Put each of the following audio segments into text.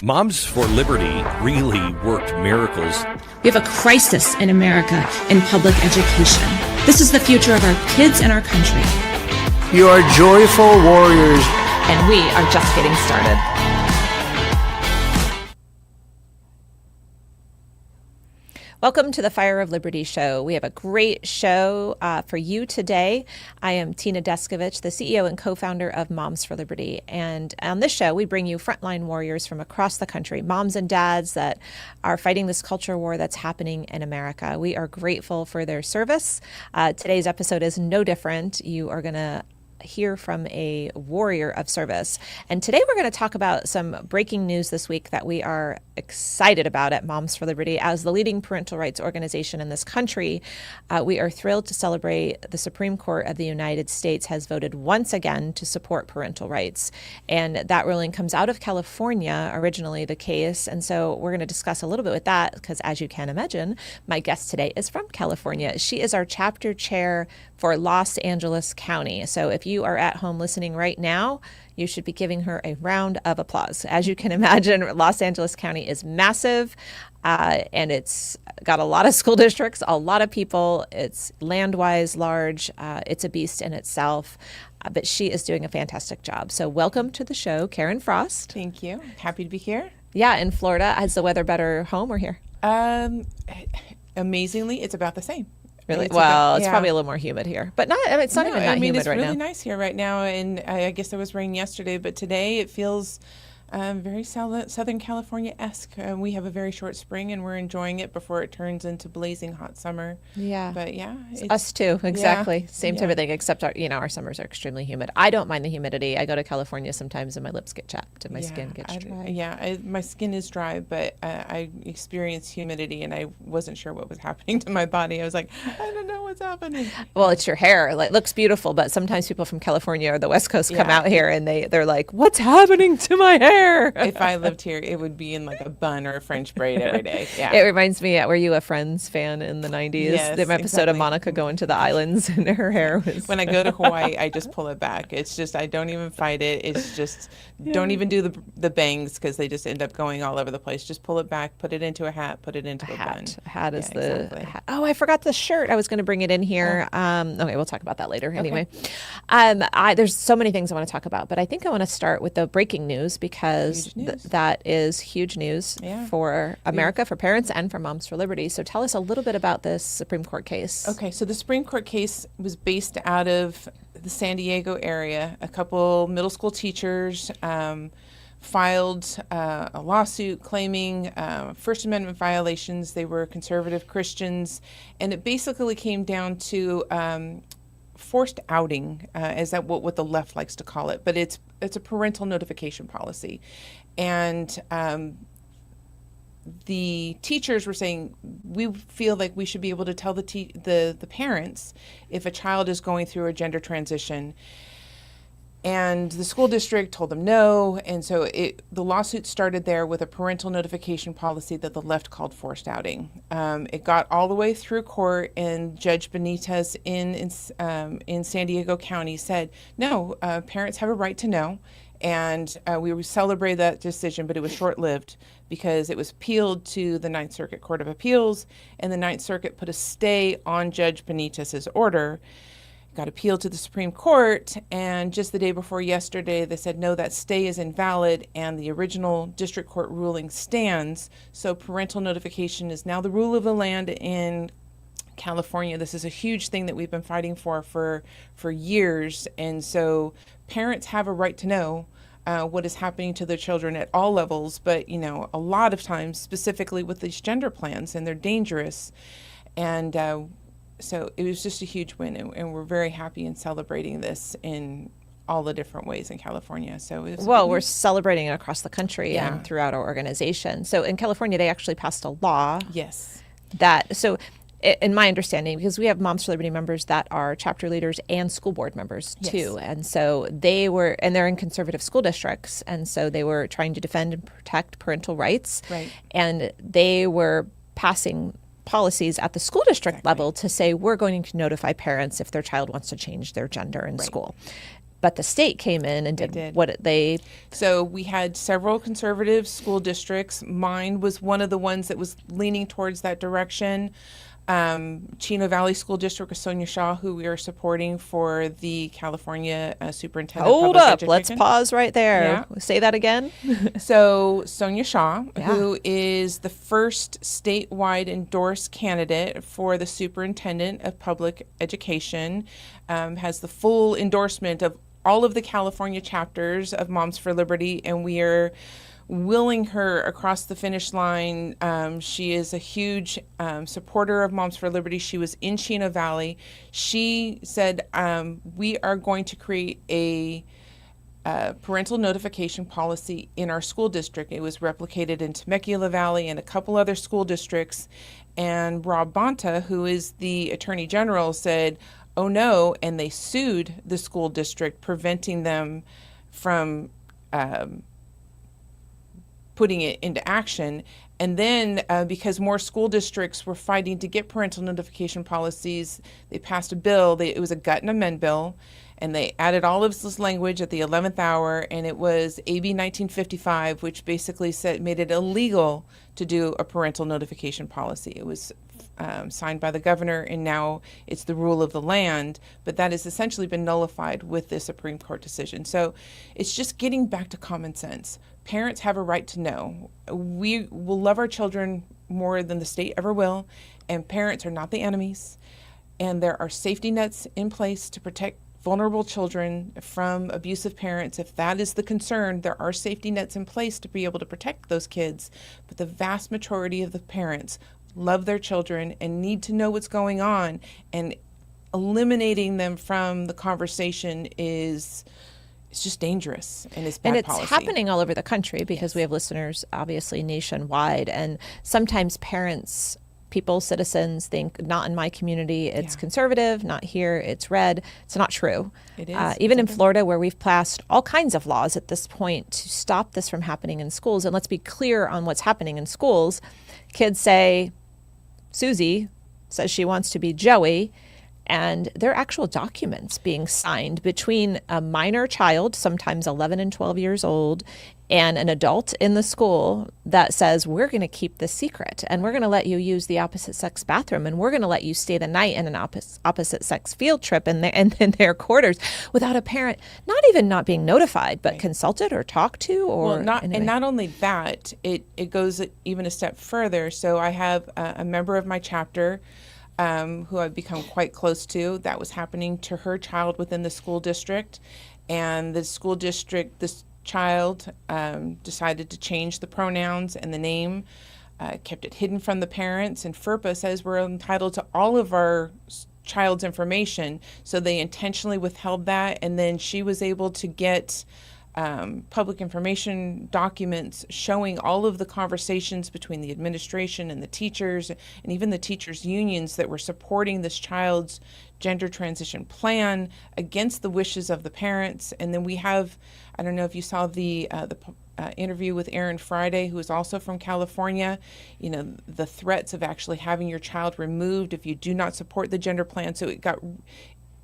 Moms for Liberty really worked miracles. We have a crisis in America in public education. This is the future of our kids and our country. You are joyful warriors. And we are just getting started. Welcome to the Fire of Liberty show. We have a great show for you today. I am Tina Deskovich, the CEO and co-founder of Moms for Liberty. And on this show, we bring you frontline warriors from across the country, moms and dads that are fighting this culture war that's happening in America. We are grateful for their service. Today's episode is no different. You are going to hear from a warrior of service. And today we're going to talk about some breaking news this week that we are excited about at Moms for Liberty. As the leading parental rights organization in this country, we are thrilled to celebrate the Supreme Court of the United States has voted once again to support parental rights. And that ruling comes out of California, originally the case. And so we're going to discuss a little bit with that because, as you can imagine, my guest today is from California. She is our chapter chair for Los Angeles County. So if you are at home listening right now, you should be giving her a round of applause. As you can imagine, Los Angeles County is massive, and it's got a lot of school districts, a lot of people. It's land-wise large. It's a beast in itself, but she is doing a fantastic job. So welcome to the show, Karen Frost. Thank you. Happy to be here. Yeah, in Florida. Is the weather better home or here? Amazingly, it's about the same. Really? It's probably a little more humid here, but not. I mean, it's not even that humid right now. It's really nice here right now, and I guess there was rain yesterday, but today it feels very Southern California-esque. We have a very short spring, and we're enjoying it before it turns into blazing hot summer. Yeah. But yeah. Us too, exactly. Same type of thing, except our summers are extremely humid. I don't mind the humidity. I go to California sometimes and my lips get chapped and my skin gets dry. My skin is dry, but I experience humidity, and I wasn't sure what was happening to my body. I was like, I don't know what's happening. Well, it's your hair. It looks beautiful, but sometimes people from California or the West Coast come out here and they're like, what's happening to my hair? If I lived here, it would be in like a bun or a French braid every day. Yeah. It reminds me, were you a Friends fan in the 90s? Yes, the episode of Monica going to the islands and her hair was... When I go to Hawaii, I just pull it back. It's just, I don't even fight it. It's just, don't even do the bangs because they just end up going all over the place. Just pull it back, put it into a hat, put it into a bun. Hat is hat. Oh, I forgot the shirt. I was going to bring it in here. Okay, we'll talk about that later. Anyway, there's so many things I want to talk about, but I think I want to start with the breaking news because that is huge news for America, for parents, and for Moms for Liberty. So tell us a little bit about this Supreme Court case. Okay, so the Supreme Court case was based out of the San Diego area. A couple middle school teachers filed a lawsuit claiming First Amendment violations. They were conservative Christians, and it basically came down to forced outing, is that what the left likes to call it, but it's a parental notification policy. And the teachers were saying, we feel like we should be able to tell the parents if a child is going through a gender transition. And the school district told them no, and so the lawsuit started there with a parental notification policy that the left called forced outing. It got all the way through court, and Judge Benitez in San Diego County said, no, parents have a right to know, and we celebrate that decision, but it was short-lived because it was appealed to the Ninth Circuit Court of Appeals, and the Ninth Circuit put a stay on Judge Benitez's order. Got appealed to the Supreme Court, and just the day before yesterday, they said, no, that stay is invalid, and the original district court ruling stands. So parental notification is now the rule of the land in California. This is a huge thing that we've been fighting for years, and so parents have a right to know what is happening to their children at all levels, but, a lot of times, specifically with these gender plans, and they're dangerous, and so it was just a huge win, and we're very happy in celebrating this in all the different ways in California. So we're celebrating it across the country and throughout our organization. So in California, they actually passed a law. Yes. In my understanding, because we have Moms for Liberty members that are chapter leaders and school board members too. And so they're in conservative school districts. And so they were trying to defend and protect parental rights. Right. And they were passing policies at the school district level to say, we're going to notify parents if their child wants to change their gender in school. but the state came in and did what they... So we had several conservative school districts. Mine was one of the ones that was leaning towards that direction. Chino Valley School District with Sonia Shaw, who we are supporting for the California Superintendent of Hold Public up, let's Education. pause right there. Yeah. Say that again. So Sonia Shaw, who is the first statewide endorsed candidate for the Superintendent of Public Education, has the full endorsement of all of the California chapters of Moms for Liberty, and we are willing her across the finish line. She is a huge supporter of Moms for Liberty. She was in Chino Valley. She said, we are going to create a parental notification policy in our school district. It was replicated in Temecula Valley and a couple other school districts. And Rob Bonta, who is the Attorney General, said, oh no, and they sued the school district, preventing them from putting it into action. And then because more school districts were fighting to get parental notification policies, they passed a bill. It was a gut and amend bill, and they added all of this language at the 11th hour, and it was AB 1955, which basically made it illegal to do a parental notification policy. It was signed by the governor, and now it's the rule of the land, but that has essentially been nullified with this Supreme Court decision. So it's just getting back to common sense. Parents have a right to know. We will love our children more than the state ever will, and parents are not the enemies. And there are safety nets in place to protect vulnerable children from abusive parents. If that is the concern, there are safety nets in place to be able to protect those kids. But the vast majority of the parents love their children and need to know what's going on, and eliminating them from the conversation it's just dangerous, and it's bad And it's policy. happening all over the country because we have listeners obviously nationwide, and sometimes parents, people, citizens think not in my community it's conservative, not here it's red. It's not true. It is. Even in Florida, where we've passed all kinds of laws at this point to stop this from happening in schools. And let's be clear on what's happening in schools. Kids say, Susie says she wants to be Joey, and there are actual documents being signed between a minor child, sometimes 11 and 12 years old, and an adult in the school that says, we're going to keep this secret, and we're going to let you use the opposite sex bathroom, and we're going to let you stay the night in an opposite sex field trip in their quarters without a parent not being notified, but consulted or talked to. Or and not only that, it goes even a step further. So I have a member of my chapter who I've become quite close to. That was happening to her child within the school district, and the school district, this child decided to change the pronouns and the name, kept it hidden from the parents, and FERPA says we're entitled to all of our child's information, so they intentionally withheld that, and then she was able to get public information documents showing all of the conversations between the administration and the teachers, and even the teachers' unions that were supporting this child's gender transition plan against the wishes of the parents. And then we have, I don't know if you saw the interview with Aaron Friday, who is also from California, the threats of actually having your child removed if you do not support the gender plan. So it got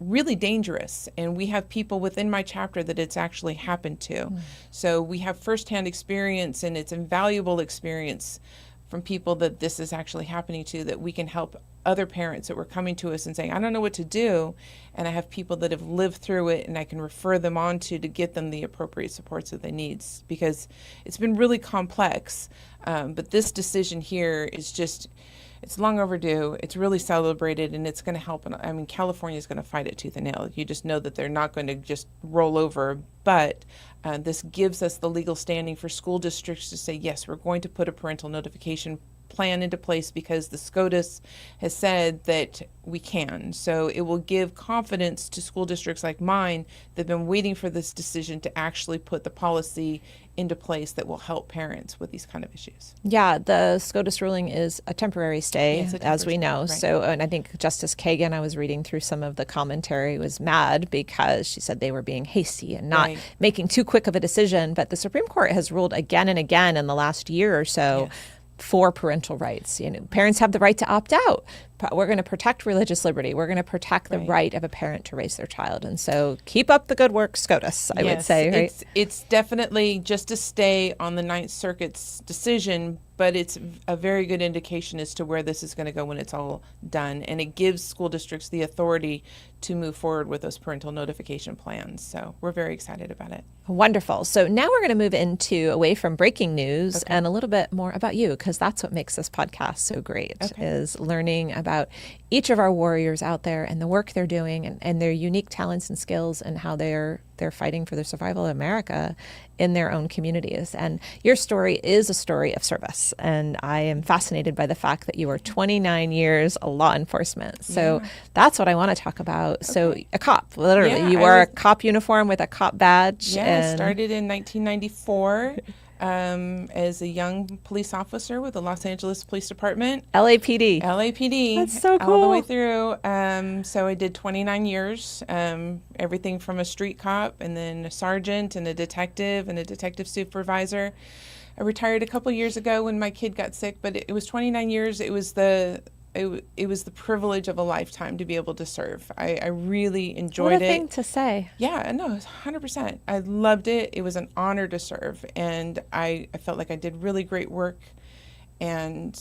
really dangerous, and we have people within my chapter that it's actually happened to. So we have firsthand experience, and it's invaluable experience from people that this is actually happening to, that we can help other parents that were coming to us and saying, I don't know what to do, and I have people that have lived through it, and I can refer them on to get them the appropriate supports that they need, because it's been really complex. But this decision here is just, it's long overdue. It's really celebrated, and it's going to help. I mean, California is going to fight it tooth and nail. You just know that they're not going to just roll over. But this gives us the legal standing for school districts to say, yes, we're going to put a parental notification plan into place because the SCOTUS has said that we can. So it will give confidence to school districts like mine that have been waiting for this decision to actually put the policy into place that will help parents with these kind of issues. Yeah, the SCOTUS ruling is a temporary stay, as we know. Right. So, and I think Justice Kagan, I was reading through some of the commentary, was mad because she said they were being hasty and not making too quick of a decision. But the Supreme Court has ruled again and again in the last year or so for parental rights. Parents have the right to opt out. we're going to protect religious liberty. We're going to protect the right of a parent to raise their child. And so keep up the good work, SCOTUS, I would say, right? It's definitely just to stay on the Ninth Circuit's decision, but it's a very good indication as to where this is going to go when it's all done. And it gives school districts the authority to move forward with those parental notification plans. So we're very excited about it. Wonderful. So now we're going to move away from breaking news and a little bit more about you, because that's what makes this podcast so great, is learning about each of our warriors out there and the work they're doing and their unique talents and skills and how they're fighting for the survival of America in their own communities. And your story is a story of service. And I am fascinated by the fact that you were 29 years law enforcement. So that's what I want to talk about. So a cop, literally, you wore a cop uniform with a cop badge. Yeah, I started in 1994. As a young police officer with the Los Angeles Police Department. LAPD. That's so cool. All the way through. So I did 29 years, everything from a street cop and then a sergeant and a detective supervisor. I retired a couple years ago when my kid got sick, but it was 29 years. It was the privilege of a lifetime to be able to serve. I really enjoyed it. What a thing to say. Yeah, no, 100%. I loved it. It was an honor to serve. And I felt like I did really great work and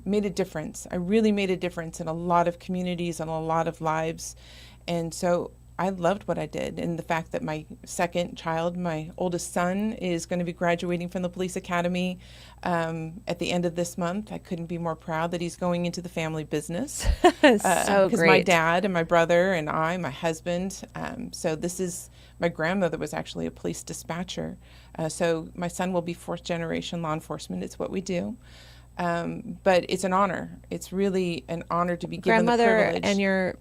made a difference. I really made a difference in a lot of communities and a lot of lives. And so I loved what I did. And the fact that my second child, my oldest son, is going to be graduating from the police academy at the end of this month. I couldn't be more proud that he's going into the family business. So great. Because my dad and my brother and my husband. So my grandmother was actually a police dispatcher. So my son will be fourth generation law enforcement. It's what we do. But it's an honor. It's really an honor to be given the privilege. Grandmother and your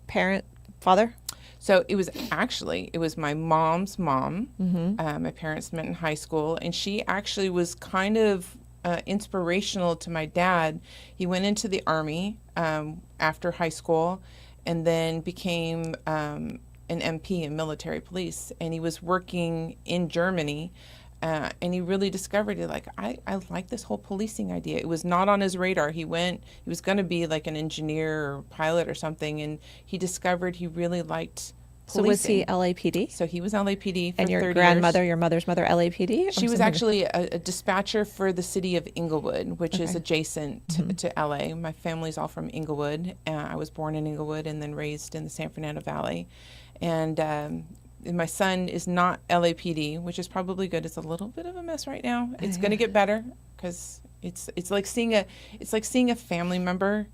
father? So it was my mom's mom. My parents met in high school, and she actually was kind of inspirational to my dad. He went into the Army after high school and then became an MP in military police, and he was working in Germany. And he really discovered it. Like, I like this whole policing idea. It was not on his radar. He was going to be like an engineer or pilot or something. And he discovered he really liked policing. So was he LAPD? So he was LAPD for 30 years. And your grandmother, your mother's mother, LAPD? She was actually a dispatcher for the city of Inglewood, which is adjacent to LA. My family's all from Inglewood. I was born in Inglewood and then raised in the San Fernando Valley. And my son is not LAPD, which is probably good. It's a little bit of a mess right now. It's going to get better because it's like seeing a family member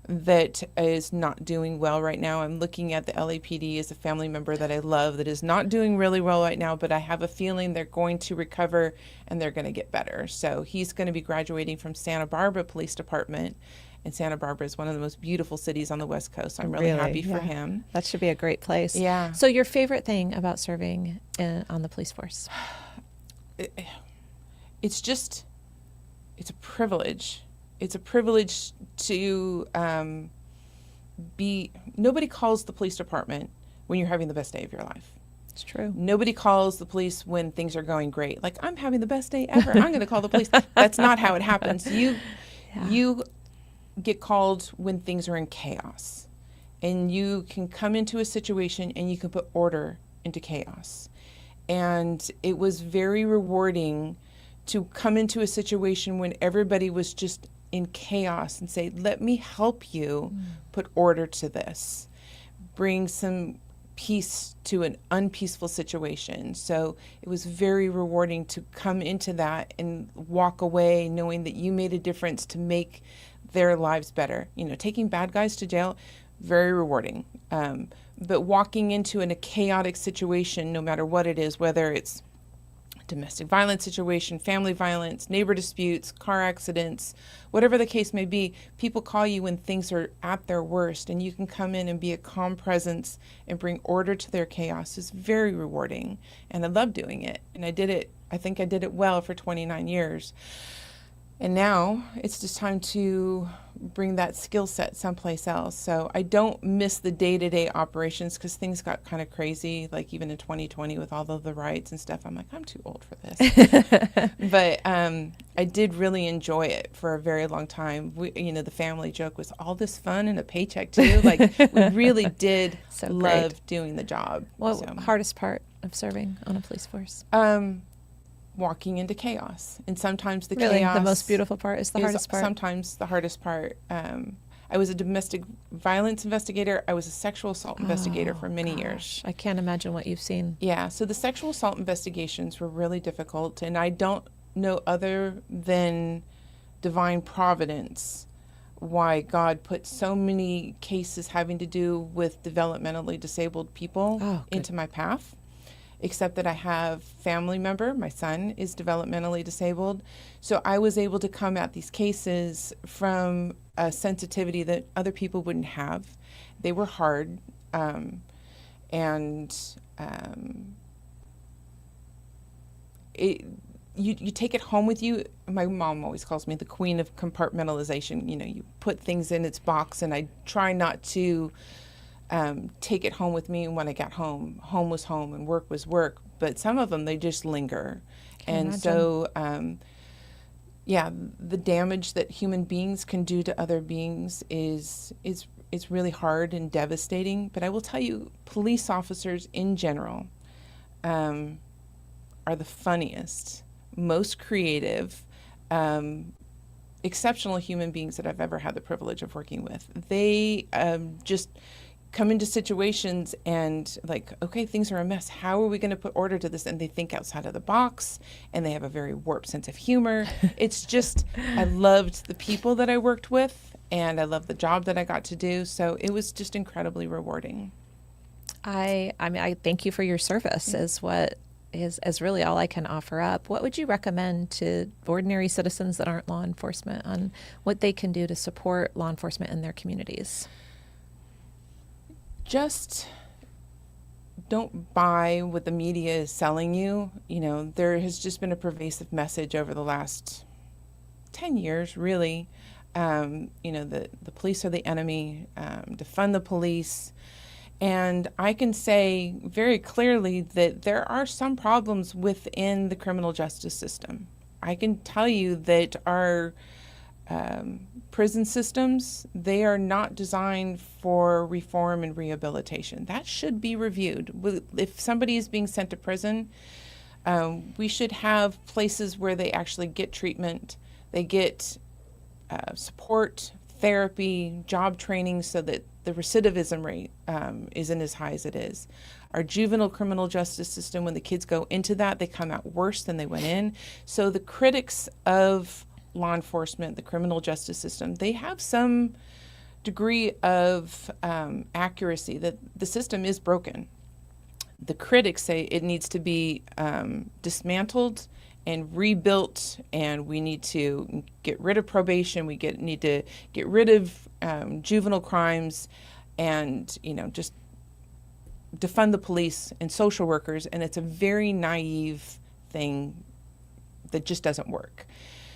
that is not doing well right now. I'm looking at the LAPD as a family member that I love that is not doing really well right now, but I have a feeling they're going to recover and they're going to get better. So he's going to be graduating from Santa Barbara Police Department. And Santa Barbara is one of the most beautiful cities on the West Coast. I'm really happy for him. That should be a great place. Yeah. So your favorite thing about serving on the police force? It's a privilege. It's a privilege to nobody calls the police department when you're having the best day of your life. It's true. Nobody calls the police when things are going great. Like, I'm having the best day ever. I'm going to call the police. That's not how it happens. You get called when things are in chaos, and you can come into a situation and you can put order into chaos. And it was very rewarding to come into a situation when everybody was just in chaos and say, let me help you put order to this, bring some peace to an unpeaceful situation. So it was very rewarding to come into that and walk away knowing that you made a difference to make their lives better. Taking bad guys to jail, very rewarding. But walking into a chaotic situation, no matter what it is, whether it's domestic violence situation, family violence, neighbor disputes, car accidents, whatever the case may be, people call you when things are at their worst, and you can come in and be a calm presence and bring order to their chaos. It's very rewarding, and I love doing it. And I think I did it well for 29 years. And now it's just time to bring that skill set someplace else. So I don't miss the day-to-day operations because things got kind of crazy, like even in 2020 with all of the riots and stuff. I'm like, I'm too old for this. But I did really enjoy it for a very long time. The family joke was all this fun and a paycheck too. Like we really did love doing the job. What hardest part of serving on a police force? Walking into chaos, and sometimes the really, chaos. The most beautiful part is the hardest part. Sometimes the hardest part. I was a domestic violence investigator. I was a sexual assault investigator for many years. I can't imagine what you've seen. Yeah, so the sexual assault investigations were really difficult, and I don't know other than divine providence why God put so many cases having to do with developmentally disabled people into my path. Except that I have family member, my son is developmentally disabled. So I was able to come at these cases from a sensitivity that other people wouldn't have. They were hard. You take it home with you. My mom always calls me the queen of compartmentalization. You put things in its box, and I try not to take it home with me when I got home. Home was home and work was work, but some of them, they just linger. So, the damage that human beings can do to other beings is really hard and devastating. But I will tell you, police officers in general are the funniest, most creative, exceptional human beings that I've ever had the privilege of working with. They just come into situations and like, okay, things are a mess. How are we going to put order to this? And they think outside of the box, and they have a very warped sense of humor. It's just, I loved the people that I worked with, and I loved the job that I got to do. So it was just incredibly rewarding. I thank you for your service is really all I can offer up. What would you recommend to ordinary citizens that aren't law enforcement on what they can do to support law enforcement in their communities? Just don't buy what the media is selling you. There has just been a pervasive message over the last 10 years, really. The police are the enemy, defund the police. And I can say very clearly that there are some problems within the criminal justice system. I can tell you that our prison systems, they are not designed for reform and rehabilitation. That should be reviewed. If somebody is being sent to prison, we should have places where they actually get treatment, they get support, therapy, job training, so that the recidivism rate isn't as high as it is. Our juvenile criminal justice system, when the kids go into that, they come out worse than they went in. So the critics of law enforcement, the criminal justice system, they have some degree of accuracy that the system is broken. The critics say it needs to be dismantled and rebuilt, and we need to get rid of probation, need to get rid of juvenile crimes, and just defund the police and social workers. And it's a very naive thing that just doesn't work.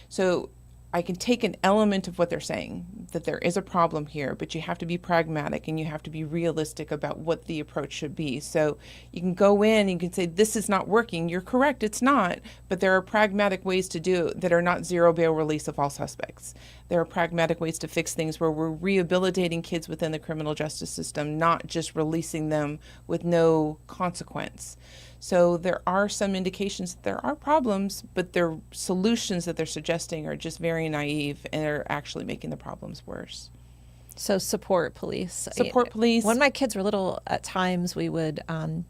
So I can take an element of what they're saying, that there is a problem here, but you have to be pragmatic and you have to be realistic about what the approach should be. So you can go in and you can say, this is not working. You're correct, it's not, but there are pragmatic ways to do that are not zero bail release of all suspects. There are pragmatic ways to fix things where we're rehabilitating kids within the criminal justice system, not just releasing them with no consequence. So there are some indications that there are problems, but their solutions that they're suggesting are just very naive, and they're actually making the problems worse. So support police. Support police. When my kids were little, at times we would, on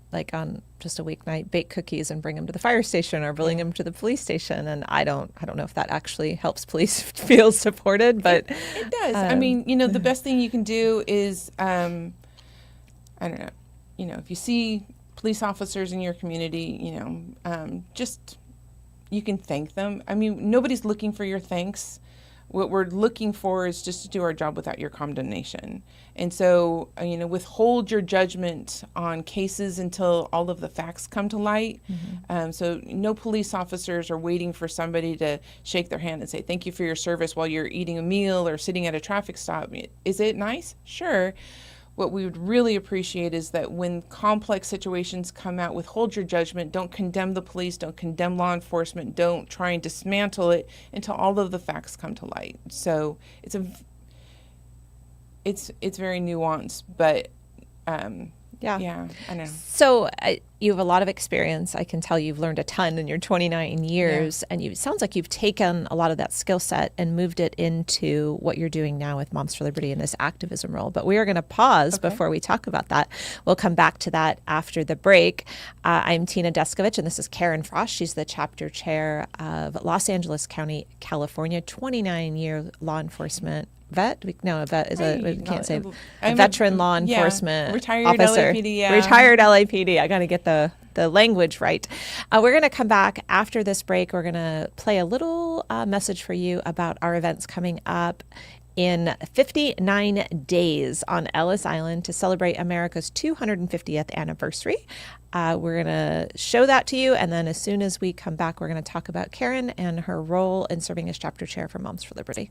just a weeknight, bake cookies and bring them to the fire station or bring them to the police station. And I don't know if that actually helps police feel supported, but it does. The best thing you can do is, if you see police officers in your community, you can thank them. Nobody's looking for your thanks What we're looking for is just to do our job without your condemnation. And so, withhold your judgment on cases until all of the facts come to light. So no police officers are waiting for somebody to shake their hand and say, thank you for your service while you're eating a meal or sitting at a traffic stop. Is it nice? Sure. What we would really appreciate is that when complex situations come out, withhold your judgment. Don't condemn the police. Don't condemn law enforcement. Don't try and dismantle it until all of the facts come to light. So it's very nuanced, but yeah, I know. So you have a lot of experience. I can tell you've learned a ton in your 29 years, and it sounds like you've taken a lot of that skill set and moved it into what you're doing now with Moms for Liberty in this activism role. But we are going to pause before we talk about that. We'll come back to that after the break. I'm Tina Descovich, and this is Karen Frost. She's the chapter chair of Los Angeles County, California, 29-year law enforcement vet? No, a vet is we can't say a veteran law enforcement retired officer. LAPD, Retired LAPD. I got to get the language right. We're going to come back after this break. We're going to play a little message for you about our events coming up in 59 days on Ellis Island to celebrate America's 250th anniversary. We're going to show that to you, and then as soon as we come back, we're going to talk about Karen and her role in serving as chapter chair for Moms for Liberty.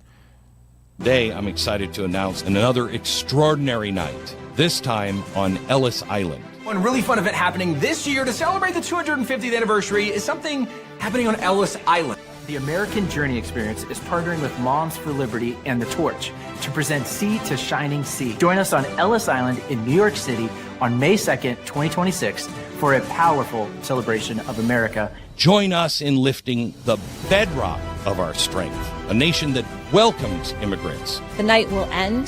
Today, I'm excited to announce another extraordinary night, this time on Ellis Island. One really fun event happening this year to celebrate the 250th anniversary is something happening on Ellis Island. The American Journey Experience is partnering with Moms for Liberty and The Torch to present Sea to Shining Sea. Join us on Ellis Island in New York City on May 2nd, 2026 for a powerful celebration of America. Join us in lifting the bedrock of our strength, a nation that welcomes immigrants. The night will end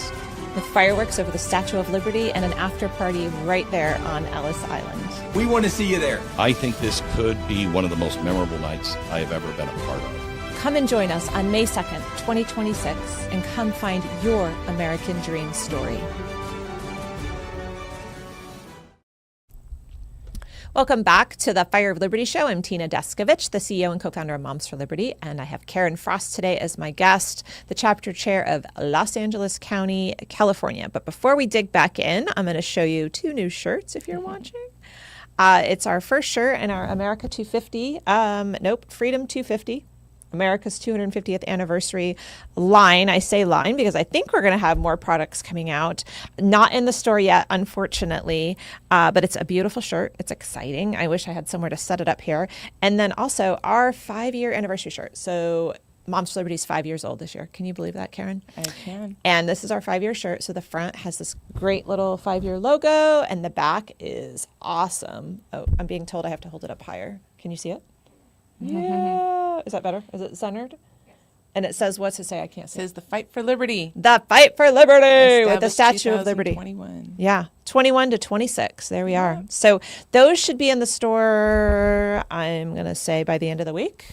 with fireworks over the Statue of Liberty and an after party right there on Ellis Island. We want to see you there. I think this could be one of the most memorable nights I have ever been a part of. Come and join us on May 2nd, 2026, and come find your American dream story. Welcome back to the Fire of Liberty show. I'm Tina Descovich, the CEO and co-founder of Moms for Liberty, and I have Karen Frost today as my guest, the chapter chair of Los Angeles County, California. But before we dig back in, I'm going to show you two new shirts if you're watching. It's our first shirt in our America 250, Freedom 250. America's 250th anniversary line. I say line because I think we're going to have more products coming out. Not in the store yet, unfortunately, but it's a beautiful shirt. It's exciting. I wish I had somewhere to set it up here. And then also our 5-year anniversary shirt. So Moms for Liberty is 5 years old this year. Can you believe that, Karen? I can. And this is our 5-year shirt. So the front has this great little 5-year logo, and the back is awesome. Oh, I'm being told I have to hold it up higher. Can you see it? Yeah. Is that better? Is it centered? Yes. And it says, what's it say? I can't see. It says the fight for liberty. The fight for liberty with the Statue of Liberty. 21. Yeah. 21 to 26. There we are. So those should be in the store, I'm going to say by the end of the week,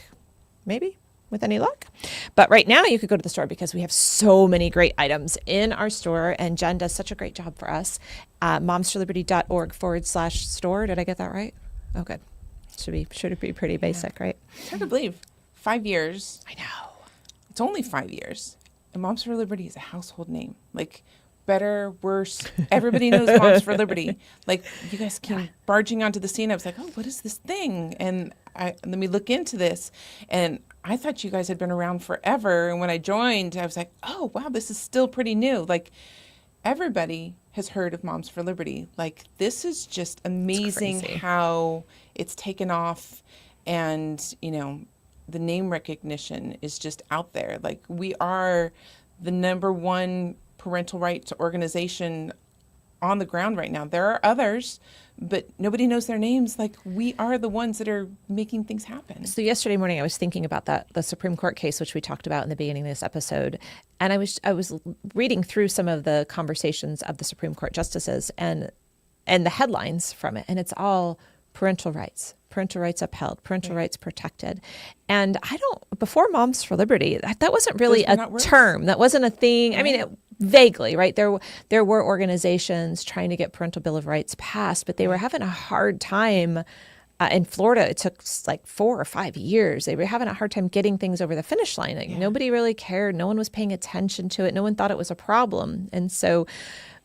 maybe with any luck. But right now you could go to the store because we have so many great items in our store, and Jen does such a great job for us. momsforliberty.org/store. Did I get that right? Oh, good. Should it be pretty basic, right? It's hard to believe. 5 years. I know. It's only 5 years. And Moms for Liberty is a household name. Like, better, worse. Everybody knows Moms for Liberty. Like, you guys came barging onto the scene. I was like, oh, what is this thing? And then we look into this. And I thought you guys had been around forever. And when I joined, I was like, oh, wow, this is still pretty new. Like, everybody has heard of Moms for Liberty. Like, this is just amazing how it's taken off, and, the name recognition is just out there. Like, we are the #1 parental rights organization on the ground right now. There are others, but nobody knows their names. Like, we are the ones that are making things happen. So yesterday morning, I was thinking about the Supreme Court case, which we talked about in the beginning of this episode. And I was reading through some of the conversations of the Supreme Court justices and the headlines from it. And it's all parental rights upheld, parental rights protected. And before Moms for Liberty, that wasn't really a term. That wasn't a thing. Right. I mean, vaguely, right? There were organizations trying to get parental bill of rights passed, but they were having a hard time In Florida, it took like 4 or 5 years. They were having a hard time getting things over the finish line. Like, nobody really cared. No one was paying attention to it. No one thought it was a problem. And so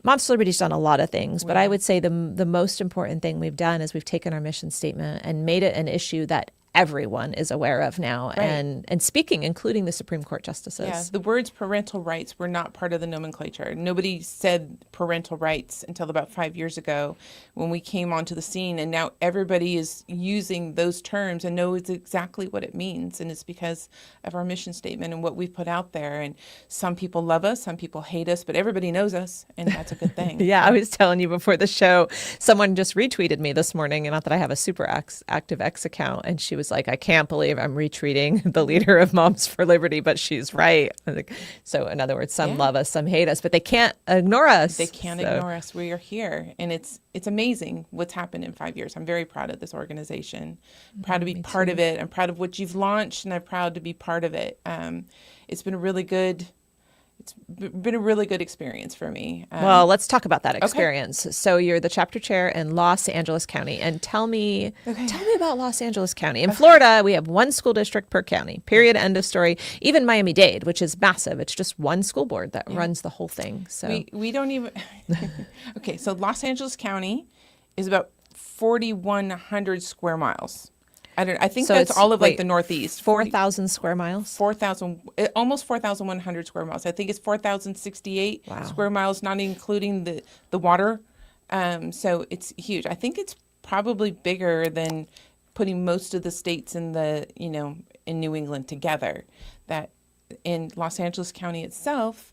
Moms for Liberty's done a lot of things, but I would say the most important thing we've done is we've taken our mission statement and made it an issue that everyone is aware of now, and speaking, including the Supreme Court justices. Yeah, the words parental rights were not part of the nomenclature. Nobody said parental rights until about 5 years ago when we came onto the scene, and now everybody is using those terms and knows exactly what it means, and it's because of our mission statement and what we've put out there. And some people love us, some people hate us, but everybody knows us, and that's a good thing. Yeah, I was telling you before the show, someone just retweeted me this morning, and not that I have a super active X account, and she was like, I can't believe I'm retweeting the leader of Moms for Liberty, but she's right. So in other words, some love us, some hate us, but they can't ignore us. They can't ignore us. We are here. And it's amazing what's happened in 5 years. I'm very proud of this organization. I'm proud to be part of it. I'm proud of what you've launched, and I'm proud to be part of it. It's been a really good experience for me. Well, let's talk about that experience. Okay. So you're the chapter chair in Los Angeles County, and tell me about Los Angeles County. In Florida, we have one school district per county, period, end of story. Even Miami-Dade, which is massive. It's just one school board that runs the whole thing. So we don't even, okay, so Los Angeles County is about 4,100 square miles. I think so that's all of the Northeast. 4,000 square miles? 4,000, almost 4,100 square miles. I think it's 4,068 square miles, not including the water. So it's huge. I think it's probably bigger than putting most of the states in in New England together. That in Los Angeles County itself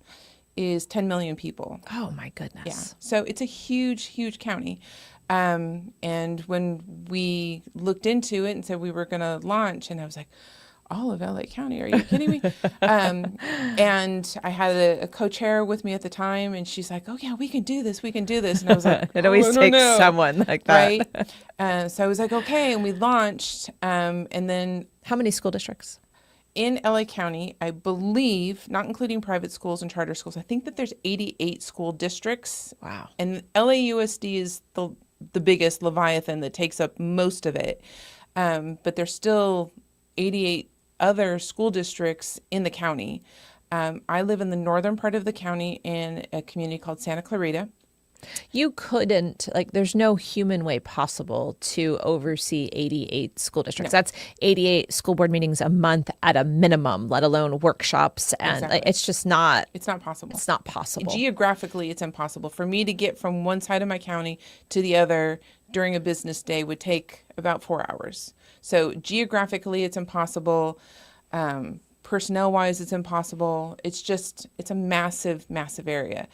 is 10 million people. Oh my goodness. Yeah. So it's a huge, huge county. And when we looked into it and said we were going to launch, and I was like, all of LA County, are you kidding me? And I had a co-chair with me at the time, and she's like, oh yeah, we can do this. And I was like, it always takes someone like that. Right. So I was like, okay. And we launched, and then. How many school districts? In LA County, I believe, not including private schools and charter schools, I think that there's 88 school districts. Wow. And LAUSD is the biggest Leviathan that takes up most of it. But there's still 88 other school districts in the county. I live in the northern part of the county in a community called Santa Clarita. You couldn't, there's no human way possible to oversee 88 school districts. No. That's 88 school board meetings a month at a minimum, let alone workshops. And it's just not. It's not possible. It's not possible. Geographically, it's impossible. For me to get from one side of my county to the other during a business day would take about 4 hours. So geographically, it's impossible. Personnel-wise, it's impossible. It's a massive, massive area.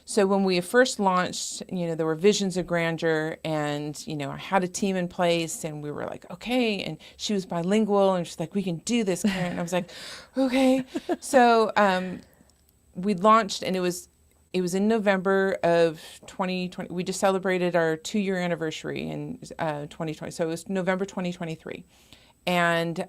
So when we first launched, there were visions of grandeur, and, I had a team in place, and we were like, okay. And she was bilingual, and she's like, we can do this, Karen. And I was like, okay. So we launched, and it was in November of 2020. We just celebrated our 2-year anniversary in 2020. So it was November 2023. And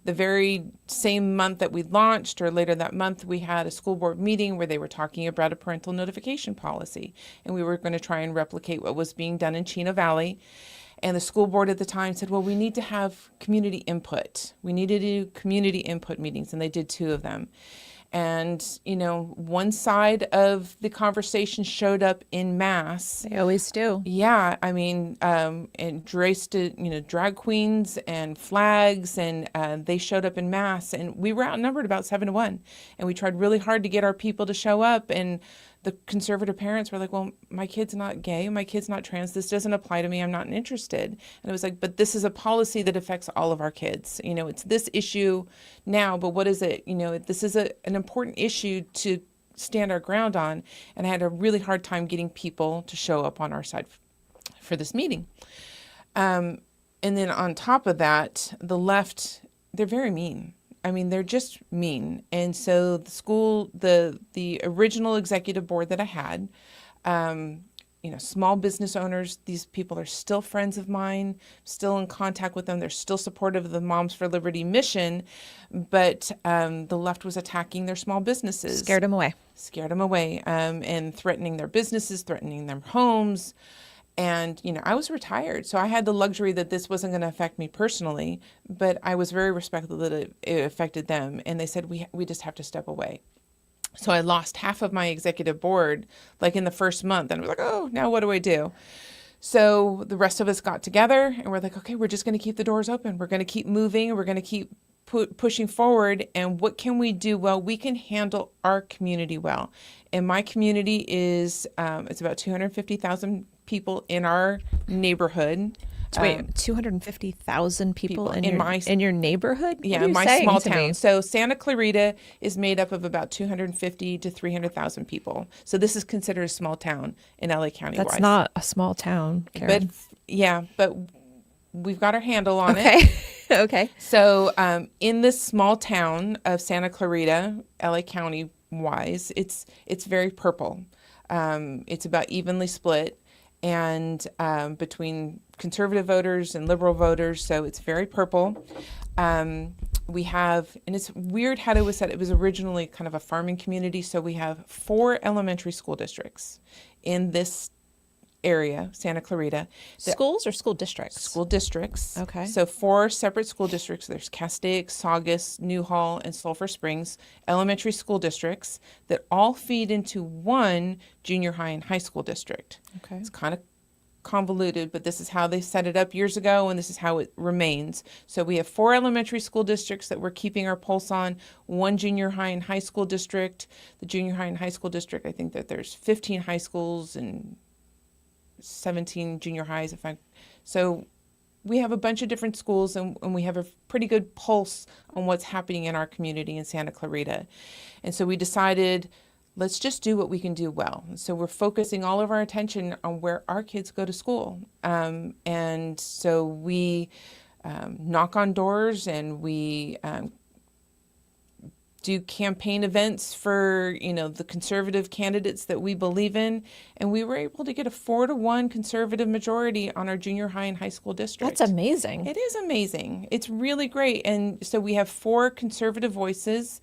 the very same month that we launched, or later that month, we had a school board meeting where they were talking about a parental notification policy. And we were going to try and replicate what was being done in Chino Valley. And the school board at the time said, well, we need to have community input. We need to do community input meetings. And they did 2 of them. And, one side of the conversation showed up in mass. They always do. Yeah. I mean, and drag queens and flags, and they showed up in mass. And we were outnumbered about 7-1. And we tried really hard to get our people to show up. And the conservative parents were like, well, my kid's not gay, my kid's not trans, this doesn't apply to me, I'm not interested. And it was like, but this is a policy that affects all of our kids. It's this issue now, but what is it? This is an important issue to stand our ground on. And I had a really hard time getting people to show up on our side for this meeting. And then on top of that, the left, they're very mean. I mean, they're just mean. And so the school, the original executive board that I had, small business owners, these people are still friends of mine, still in contact with them. They're still supportive of the Moms for Liberty mission, but the left was attacking their small businesses. Scared them away. And threatening their businesses, threatening their homes. And, I was retired, so I had the luxury that this wasn't going to affect me personally, but I was very respectful that it affected them. And they said, we just have to step away. So I lost half of my executive board, like in the first month. And I was like, oh, now what do I do? So the rest of us got together and we're like, okay, we're just going to keep the doors open. We're going to keep moving. We're going to keep pushing forward. And what can we do well? We can handle our community well. And my community is, it's about 250,000 people in our neighborhood. Wait, 250,000 people in your neighborhood? Yeah, What are you my saying small to town. me? So Santa Clarita is made up of about 250 to 300,000 people. So this is considered a small town in LA County. That's not a small town, Karen. But we've got our handle on it. Okay. Okay. So in this small town of Santa Clarita, LA County wise, it's very purple. It's about evenly split, and between conservative voters and liberal voters, so it's very purple. We have, and it's weird how it was set. It was originally kind of a farming community, so we have 4 elementary school districts in this area, Santa Clarita. Schools or school districts? School districts. Okay. So 4 separate school districts. There's Castaic, Saugus, Newhall, and Sulphur Springs elementary school districts that all feed into one junior high and high school district. Okay. It's kind of convoluted, but this is how they set it up years ago, and this is how it remains. So we have 4 elementary school districts that we're keeping our pulse on, 1 junior high and high school district. The junior high and high school district, I think that there's 15 high schools and 17 junior highs. So we have a bunch of different schools, and we have a pretty good pulse on what's happening in our community in Santa Clarita. And so we decided, let's just do what we can do well. So we're focusing all of our attention on where our kids go to school. And so we knock on doors, and we do campaign events for, the conservative candidates that we believe in. And we were able to get a 4-to-1 conservative majority on our junior high and high school district. That's amazing. It is amazing. It's really great. And so we have 4 conservative voices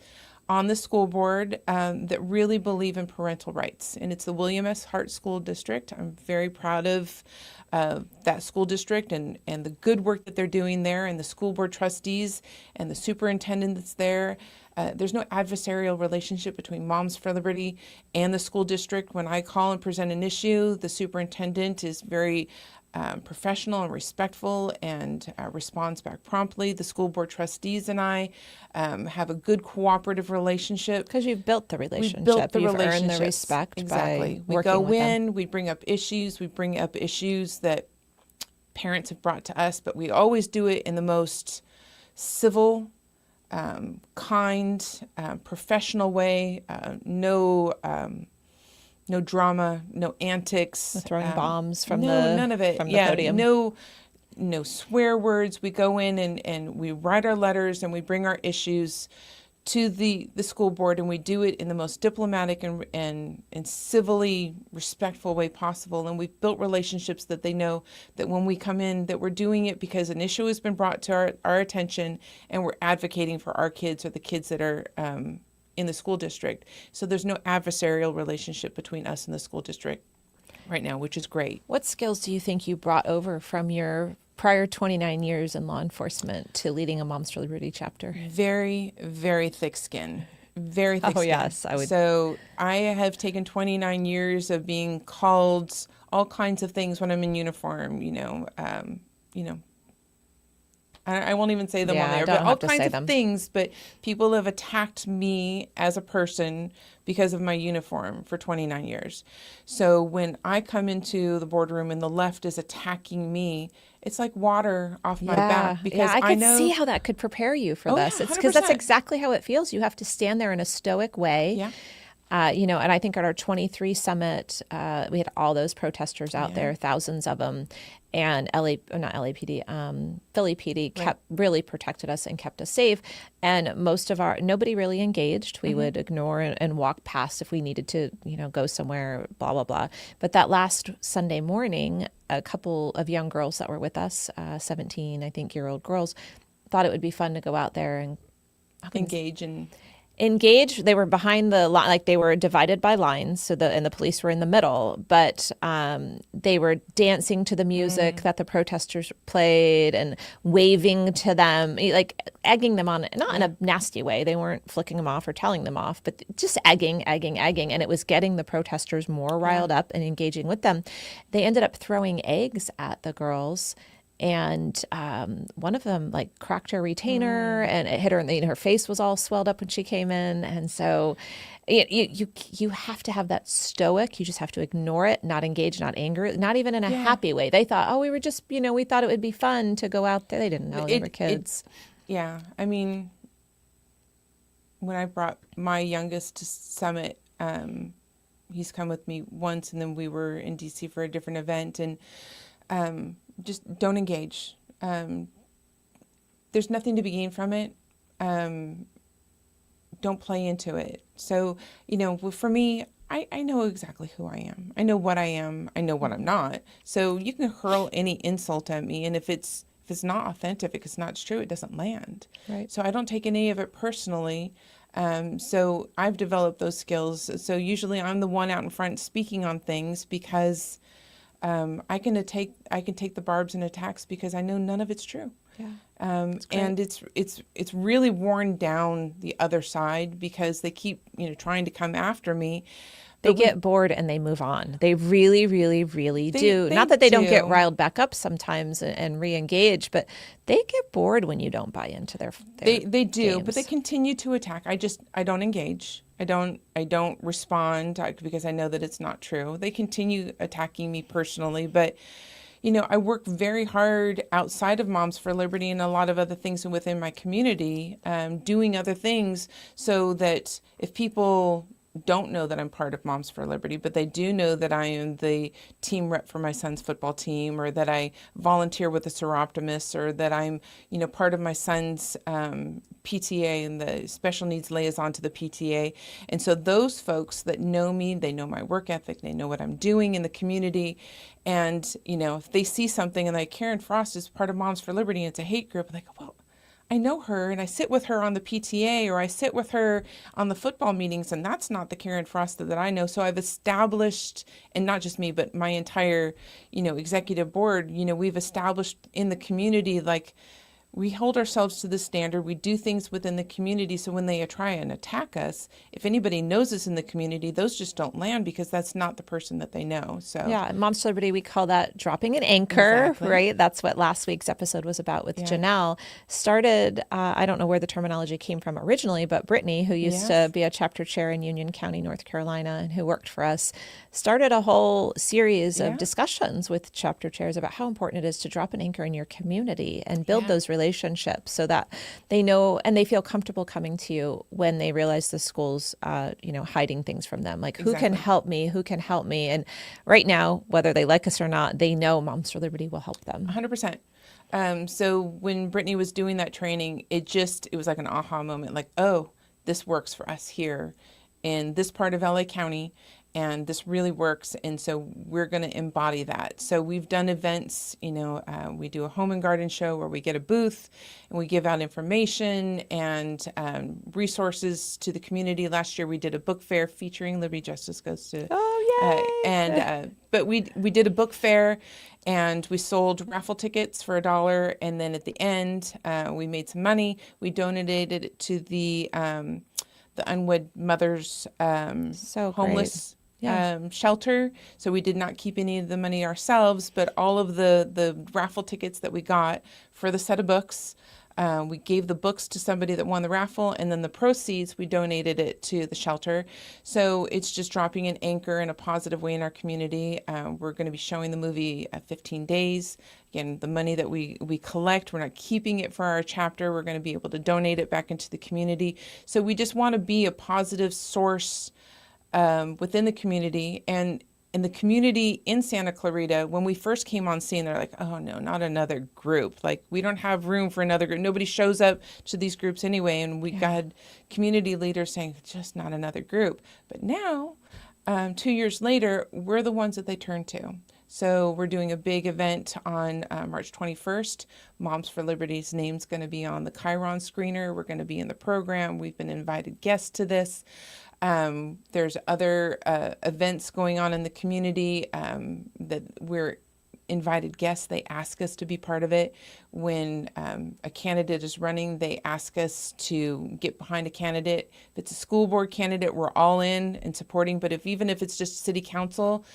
on the school board that really believe in parental rights. And it's the William S. Hart School District. I'm very proud of that school district and the good work that they're doing there, and the school board trustees and the superintendent that's there. There's no adversarial relationship between Moms for Liberty and the school district. When I call and present an issue, the superintendent is very professional and respectful and responds back promptly. The school board trustees and I have a good cooperative relationship. Because you've built the relationship. We've built the You've earned the relationships. respect Exactly. by We working go with them. in, we bring up issues. We bring up issues that parents have brought to us, but we always do it in the most civil, kind, professional way. No drama, no antics. Throwing bombs from none of it. From the podium. No swear words. We go in and we write our letters, and we bring our issues to the school board, and we do it in the most diplomatic and civilly respectful way possible. And we've built relationships that they know that when we come in, that we're doing it because an issue has been brought to our attention, and we're advocating for our kids or the kids that are in the school district. So there's no adversarial relationship between us and the school district right now, which is great. What skills do you think you brought over from your prior 29 years in law enforcement to leading a Moms for Liberty chapter? Very, very thick skin. Very thick Oh, skin. yes, I would. So I have taken 29 years of being called all kinds of things when I'm in uniform, I won't even say them on there, but all kinds of things. But people have attacked me as a person because of my uniform for 29 years. So when I come into the boardroom and the left is attacking me, it's like water off my back, because I could know see how that could prepare you for this. Yeah, It's because that's 100%. exactly how it feels. You have to stand there in a stoic way. Yeah. And I think at our 23 summit, we had all those protesters out there, thousands of them, and Philly PD really protected us and kept us safe. And nobody really engaged. We would ignore and walk past if we needed to, go somewhere, blah, blah, blah. But that last Sunday morning, a couple of young girls that were with us, 17, I think, year-old girls, thought it would be fun to go out there and engage engaged. They were behind the line, like they were divided by lines. So and the police were in the middle, but they were dancing to the music that the protesters played and waving to them, like egging them on, not in a nasty way. They weren't flicking them off or telling them off, but just egging. And it was getting the protesters more riled up and engaging with them. They ended up throwing eggs at the girls. And one of them like cracked her retainer and it hit her, and her face was all swelled up when she came in. And so you have to have that stoic. You just have to ignore it, not engage, not anger, not even in a happy way. They thought, we were just, we thought it would be fun to go out there. They didn't know they were kids. I mean, when I brought my youngest to Summit, he's come with me once, and then we were in DC for a different event, and just don't engage. There's nothing to be gained from it. Don't play into it. So, for me, I know exactly who I am. I know what I am. I know what I'm not. So you can hurl any insult at me, and if it's not authentic, if it's not true, it doesn't land. Right. So I don't take any of it personally. So I've developed those skills. So usually I'm the one out in front speaking on things because I can take the barbs and attacks because I know none of it's true. Yeah. And it's really worn down the other side because they keep trying to come after me. They get bored and they move on. They really, really, really do. Not that they don't get riled back up sometimes and re-engage, but they get bored when you don't buy into their They do, games. But they continue to attack. I don't engage. I don't respond because I know that it's not true. They continue attacking me personally, but I work very hard outside of Moms for Liberty and a lot of other things within my community, doing other things so that if people don't know that I'm part of Moms for Liberty, but they do know that I am the team rep for my son's football team, or that I volunteer with the Seroptimists, or that I'm, part of my son's PTA and the special needs liaison to the PTA. And so those folks that know me, they know my work ethic, they know what I'm doing in the community. And, if they see something and like Karen Frost is part of Moms for Liberty and it's a hate group, they go, well, I know her and I sit with her on the PTA, or I sit with her on the football meetings, and that's not the Karen Frost that I know. So I've established, and not just me, but my entire, executive board, we've established in the community, like, we hold ourselves to the standard. We do things within the community. So when they try and attack us, if anybody knows us in the community, those just don't land because that's not the person that they know. So yeah, Moms for Liberty, we call that dropping an anchor, Exactly. right? That's what last week's episode was about with Janelle. Started, I don't know where the terminology came from originally, but Brittany, who used to be a chapter chair in Union County, North Carolina, and who worked for us, started a whole series of discussions with chapter chairs about how important it is to drop an anchor in your community and build those relationships so that they know and they feel comfortable coming to you when they realize the school's, hiding things from them. Like, who can help me? Who can help me? And right now, whether they like us or not, they know Moms for Liberty will help them. 100%. So when Brittany was doing that training, it was like an aha moment, like, oh, this works for us here in this part of LA County. And this really works, and so we're going to embody that. So we've done events, we do a home and garden show where we get a booth and we give out information and resources to the community. Last year we did a book fair featuring Liberty Justice Goes to. Oh, yay! But we did a book fair, and we sold raffle tickets for $1, and then at the end we made some money. We donated it to the unwed mothers homeless shelter. So we did not keep any of the money ourselves, but all of the raffle tickets that we got for the set of books, we gave the books to somebody that won the raffle, and then the proceeds, we donated it to the shelter. So it's just dropping an anchor in a positive way in our community. We're going to be showing the movie 15 days. Again, the money that we collect, we're not keeping it for our chapter. We're going to be able to donate it back into the community. So we just want to be a positive source within the community. And in the community in Santa Clarita, when we first came on scene, they're like, oh no, not another group. Like, we don't have room for another group. Nobody shows up to these groups anyway. And we got community leaders saying, just not another group. But now, 2 years later, we're the ones that they turn to. So we're doing a big event on March 21st. Moms for Liberty's name's going to be on the Chiron screener. We're going to be in the program. We've been invited guests to this. There's other events going on in the community that we're invited guests. They ask us to be part of it. When a candidate is running, they ask us to get behind a candidate. If it's a school board candidate, we're all in and supporting. But even if it's just city council,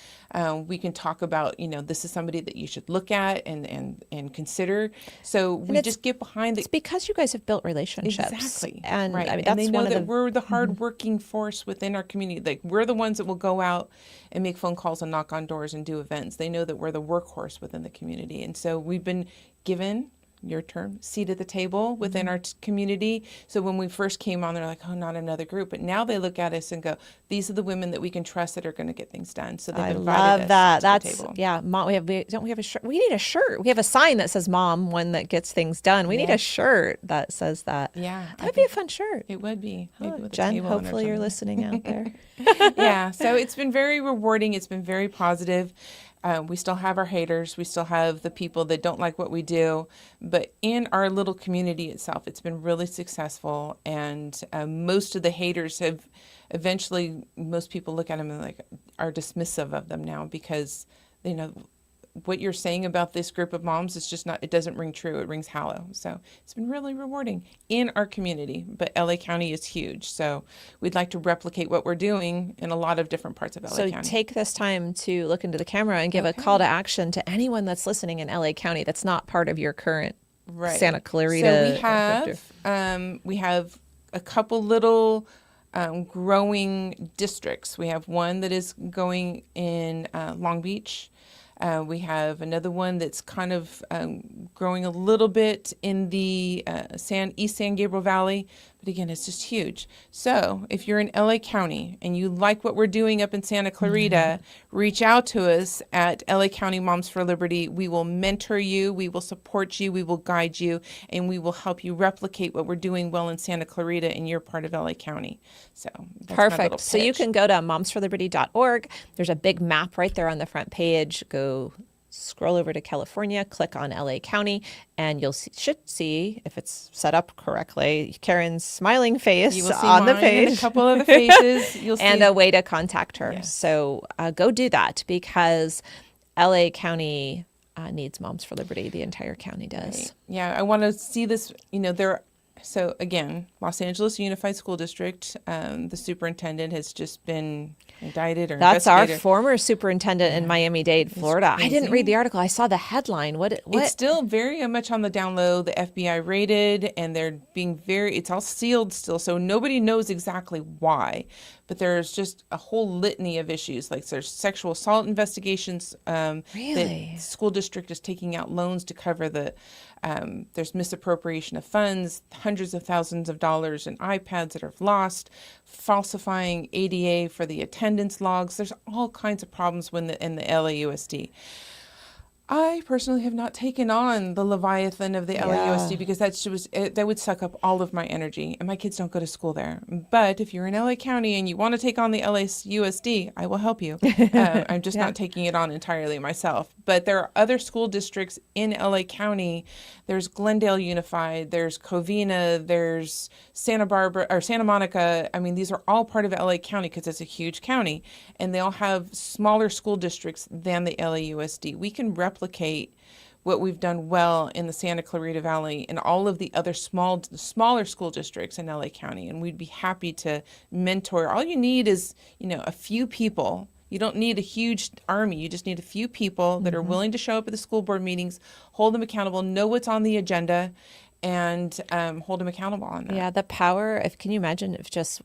we can talk about, this is somebody that you should look at and consider. So we just get behind It's because you guys have built relationships. Exactly. And right. I mean, and that's they know one that of the, we're the hardworking force within our community. Like, we're the ones that will go out and make phone calls and knock on doors and do events. They know that we're the workhorse within the community. And so we've been given, your term, seat at the table within our community. So when we first came on, they're like, oh, not another group. But now they look at us and go, these are the women that we can trust that are going to get things done. So they've I invited love us that. to That's, the table. yeah. Mom, don't we have a shirt? We need a shirt. We have a sign that says mom, one that gets things done. We need a shirt that says that. Yeah. That would be a fun shirt. It would be. Maybe with a Jen, table on or hopefully you're something. listening out there. Yeah, so it's been very rewarding. It's been very positive. We still have our haters. We still have the people that don't like what we do. But in our little community itself, it's been really successful. And most of the haters have eventually, most people look at them and are dismissive of them now because they know what you're saying about this group of moms is just not, it doesn't ring true. It rings hollow. So it's been really rewarding in our community. But LA County is huge. So we'd like to replicate what we're doing in a lot of different parts of LA County. So take this time to look into the camera and give a call to action to anyone that's listening in LA County that's not part of your current Santa Clarita. So we have a couple little growing districts. We have one that is going in Long Beach. We have another one that's kind of growing a little bit in the East San Gabriel Valley. But again, it's just huge. So if you're in LA County and you like what we're doing up in Santa Clarita, reach out to us at LA County Moms for Liberty. We will mentor you. We will support you. We will guide you. And we will help you replicate what we're doing well in Santa Clarita in your part of LA County. So that's my little Perfect. So you pitch. can go to momsforliberty.org. There's a big map right there on the front page. Go scroll over to California, click on LA County, and you'll should see, if it's set up correctly, Karen's smiling face You will see on the mine and page. a couple of the faces. You'll And see. a way to contact her. Yes. So go do that because LA County needs Moms for Liberty. The entire county does. Yeah, I want to see this, so again, Los Angeles Unified School District, the superintendent has just been indicted or That's our investigated. former superintendent in Miami-Dade, Florida. I didn't crazy. read the article. I saw the headline. What? It's still very much on the down low. The FBI raided, and they're being it's all sealed still, so nobody knows exactly why. But there's just a whole litany of issues. Like there's sexual assault investigations. Really? The school district is taking out loans to cover there's misappropriation of funds, hundreds of thousands of dollars in iPads that are lost, falsifying ADA for the attendance logs. There's all kinds of problems in the LAUSD. I personally have not taken on the Leviathan of the LAUSD because that would suck up all of my energy, and my kids don't go to school there. But if you're in LA County and you want to take on the LAUSD, I will help you. I'm just not taking it on entirely myself. But there are other school districts in LA County. There's Glendale Unified, there's Covina, there's Santa Barbara or Santa Monica. I mean, these are all part of LA County because it's a huge county, and they all have smaller school districts than the LAUSD. We can replicate what we've done well in the Santa Clarita Valley and all of the other smaller school districts in LA County, and we'd be happy to mentor. All you need is, a few people. You don't need a huge army. You just need a few people that are willing to show up at the school board meetings, hold them accountable, know what's on the agenda, and hold them accountable on that. Yeah, the power of, can you imagine if just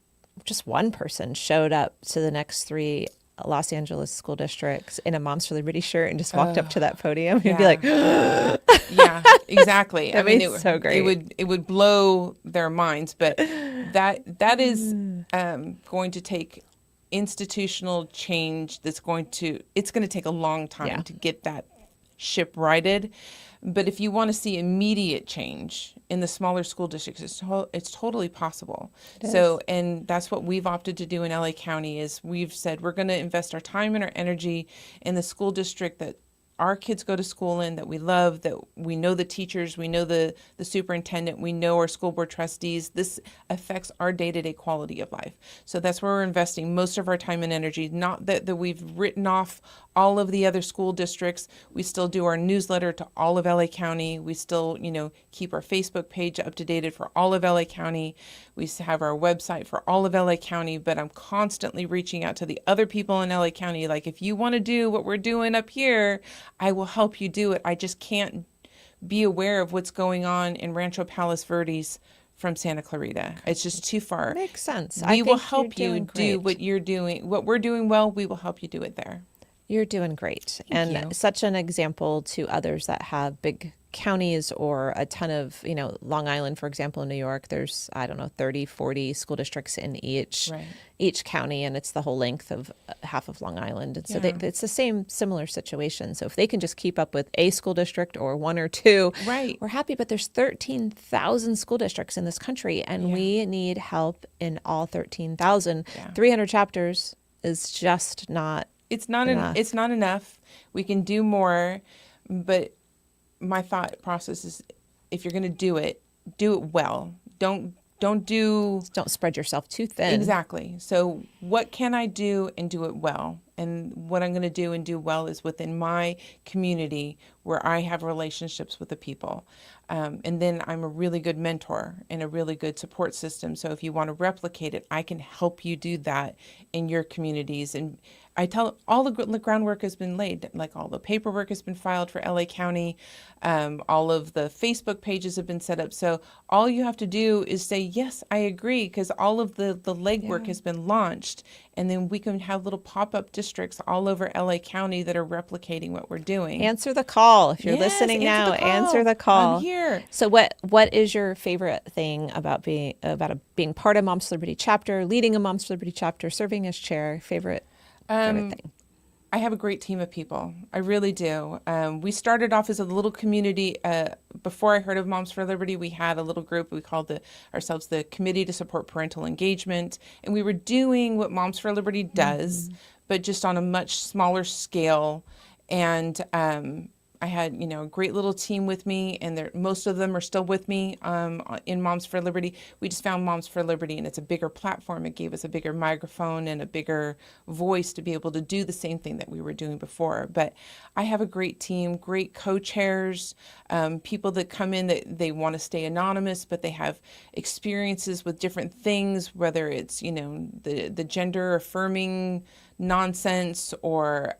one person showed up to the next 3 Los Angeles school districts in a Moms for Liberty shirt and just walked up to that podium? You'd be like, yeah, exactly. That'd be so great. It would blow their minds, but that is going to take institutional change. It's going to take a long time to get that ship righted. But if you want to see immediate change in the smaller school districts, it's totally possible. So, and that's what we've opted to do in LA County is we've said we're going to invest our time and our energy in the school district that our kids go to school in, that we love, that we know the teachers, we know the superintendent, we know our school board trustees. This affects our day-to-day quality of life. So that's where we're investing most of our time and energy. Not that we've written off all of the other school districts. We still do our newsletter to all of LA County. We still, keep our Facebook page up to date for all of LA County. We have our website for all of LA County, but I'm constantly reaching out to the other people in LA County. Like, if you want to do what we're doing up here, I will help you do it. I just can't be aware of what's going on in Rancho Palos Verdes from Santa Clarita. It's just too far. Makes sense. We will help you do what you're doing. What we're doing well, we will help you do it there. You're doing great. Thank and you. Such an example to others that have big counties or a ton of, Long Island, for example, in New York, there's, 30, 40 school districts in each county, and it's the whole length of half of Long Island. And so it's the similar situation. So if they can just keep up with a school district or one or two, we're happy. But there's 13,000 school districts in this country, and we need help in all 13,000. 300 chapters is just not enough. It's not enough. We can do more, but my thought process is, if you're going to do it well. Don't spread yourself too thin. Exactly. So what can I do and do it well? And what I'm going to do and do well is within my community where I have relationships with the people. And then I'm a really good mentor and a really good support system. So if you want to replicate it, I can help you do that in your communities. And I tell all the groundwork has been laid, like all the paperwork has been filed for LA County. All of the Facebook pages have been set up. So all you have to do is say, yes, I agree, because all of the legwork has been launched. And then we can have little pop-up districts all over LA County that are replicating what we're doing. Answer the call. If you're listening now, answer the call. I'm here. So what is your favorite thing about being part of Moms for Liberty chapter, leading a Moms for Liberty chapter, serving as chair? Favorite thing? I have a great team of people. I really do. We started off as a little community. Before I heard of Moms for Liberty, we had a little group. We called ourselves the Committee to Support Parental Engagement. And we were doing what Moms for Liberty does, but just on a much smaller scale. And I had, a great little team with me, and most of them are still with me in Moms for Liberty. We just found Moms for Liberty, and it's a bigger platform. It gave us a bigger microphone and a bigger voice to be able to do the same thing that we were doing before. But I have a great team, great co-chairs, people that come in that they want to stay anonymous, but they have experiences with different things, whether it's, the gender affirming nonsense or,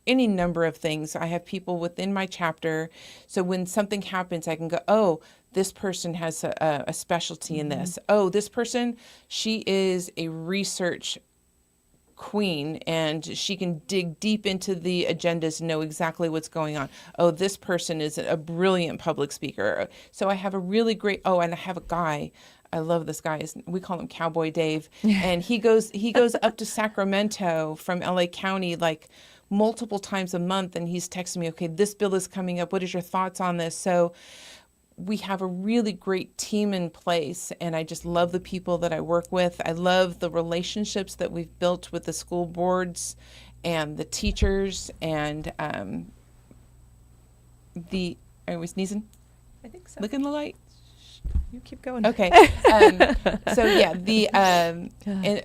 any number of things. I have people within my chapter. So when something happens, I can go, oh, this person has a specialty in this. Oh, this person, she is a research queen and she can dig deep into the agendas and know exactly what's going on. Oh, this person is a brilliant public speaker. So I have a really great, and I have a guy. I love this guy. We call him Cowboy Dave. And he goes up to Sacramento from LA County, like multiple times a month, and he's texting me, okay, this bill is coming up. What is your thoughts on this? So we have a really great team in place, and I just love the people that I work with. I love the relationships that we've built with the school boards and the teachers and are we sneezing? I think so. Look in the light. You keep going. Okay. So yeah, the